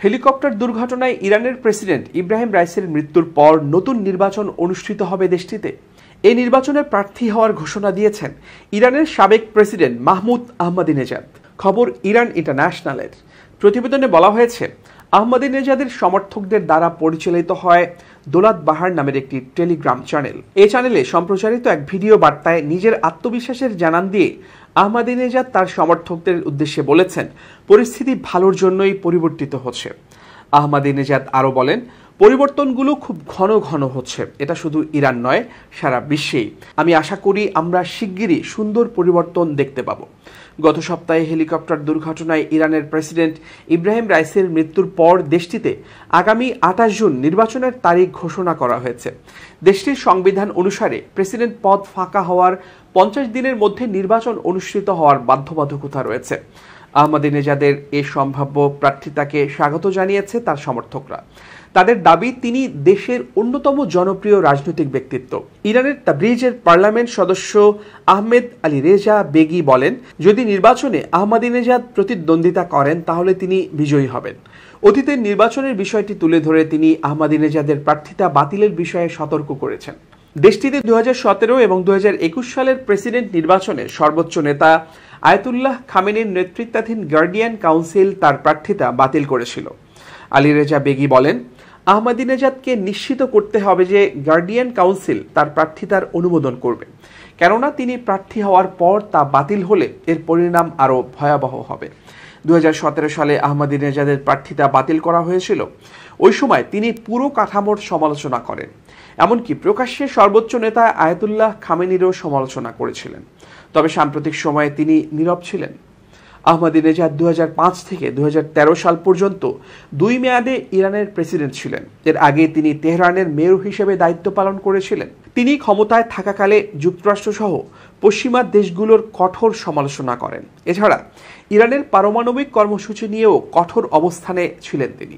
Helicopter দুর্ঘটনায় ইরানের president Ibrahim রাইসির মৃত্যুর পর নতুন নির্বাচন অনুষ্ঠিত হবে দেশটিতে। এই নির্বাচনে প্রার্থী হওয়ার ঘোষণা দিয়েছেন ইরানের সাবেক প্রেসিডেন্ট মাহমুদ আহমাদিনেজাদ। খবর ইরান ইন্টারন্যাশনালের। প্রতিবেদনে বলা হয়েছে, আহমাদিনেজাদের সমর্থকদের দ্বারা পরিচালিত হয় দোলাত বাহার নামের একটি টেলিগ্রাম চ্যানেল। এই চ্যানেলে সম্প্রচারিত এক ভিডিও বার্তায় নিজের আত্মবিশ্বাসের জানান দিয়ে আহমাদিনেজাদ তার সমর্থকদের উদ্দেশ্যে বলেছেন, পরিস্থিতি ভালোর জন্যই পরিবর্তিত হচ্ছে। আহমাদিনেজাদ আরও বলেন, পরিবর্তনগুলো খুব ঘন ঘন হচ্ছে। এটা শুধু ইরান নয়, সারা বিশ্বেই। আমি আশা করি আমরা শিগগিরই সুন্দর পরিবর্তন দেখতে পাব। গত সপ্তাহে হেলিকপ্টার দুর্ঘটনায় ইরানের প্রেসিডেন্ট ইব্রাহিম রাইসির মৃত্যুর পর দেশটিতে আগামী 28 জুন নির্বাচনের তারিখ ঘোষণা করা হয়েছে। দেশটির সংবিধান অনুসারে প্রেসিডেন্ট পদ ফাঁকা হওয়ার 50 দিনের মধ্যে নির্বাচন অনুষ্ঠিত হওয়ার বাধ্যবাধকতা রয়েছে। আহমাদিনেজাদের এ সম্ভাব্য প্রার্থিতাকে স্বাগত জানিয়েছে তার সমর্থকরা। তাদের দাবি, তিনি দেশের অন্যতম জনপ্রিয় রাজনৈতিক ব্যক্তিত্ব। ইরানের তাবরিজের পার্লামেন্ট সদস্য আহমেদ আলী রেজা বেগি বলেন, যদি নির্বাচনে আহমাদিনেজাদ প্রতিদ্বন্দ্বিতা করেন তাহলে তিনি বিজয়ী হবেন। অতীতের নির্বাচনের বিষয়টি তুলে ধরে তিনি আহমাদিনেজাদের প্রার্থিতা বাতিলের বিষয়ে সতর্ক করেছেন। দেশটিতে 2017 এবং 2021 সালের প্রেসিডেন্ট নির্বাচনে সর্বোচ্চ নেতা আয়াতুল্লাহ খামেনির নেতৃত্বাধীন গার্ডিয়ান কাউন্সিল তার প্রার্থিতা বাতিল করেছিল। আলী রেজা বেগি বলেন, আহমাদিনেজাদকে নিশ্চিত করতে হবে যে গার্ডিয়ান কাউন্সিল তার প্রার্থিতার অনুমোদন করবে, কেননা তিনি প্রার্থী হওয়ার পর তা বাতিল হলে এর পরিণাম আরও ভয়াবহ হবে। 2017 সালে আহমাদিনেজাদের প্রার্থিতা বাতিল করা হয়েছিল। ওই সময় তিনি পুরো কাঠামোর সমালোচনা করেন, এমনকি প্রকাশ্যে সর্বোচ্চ নেতা আয়াতুল্লাহ খামেনিরও সমালোচনা করেছিলেন। তবে সাম্প্রতিক সময়ে তিনি নীরব ছিলেন। আহমাদিনেজাদ 2005 থেকে 2013 সাল পর্যন্ত 2 মেয়াদে ইরানের প্রেসিডেন্ট ছিলেন। এর আগে তিনি তেহরানের মেয়র হিসেবে দায়িত্ব পালন করেছিলেন। তিনি ক্ষমতায় থাকাকালে যুক্তরাষ্ট্রসহ পশ্চিমা দেশগুলোর কঠোর সমালোচনা করেন। এছাড়া ইরানের পারমাণবিক কর্মসূচি নিয়েও কঠোর অবস্থানে ছিলেন তিনি।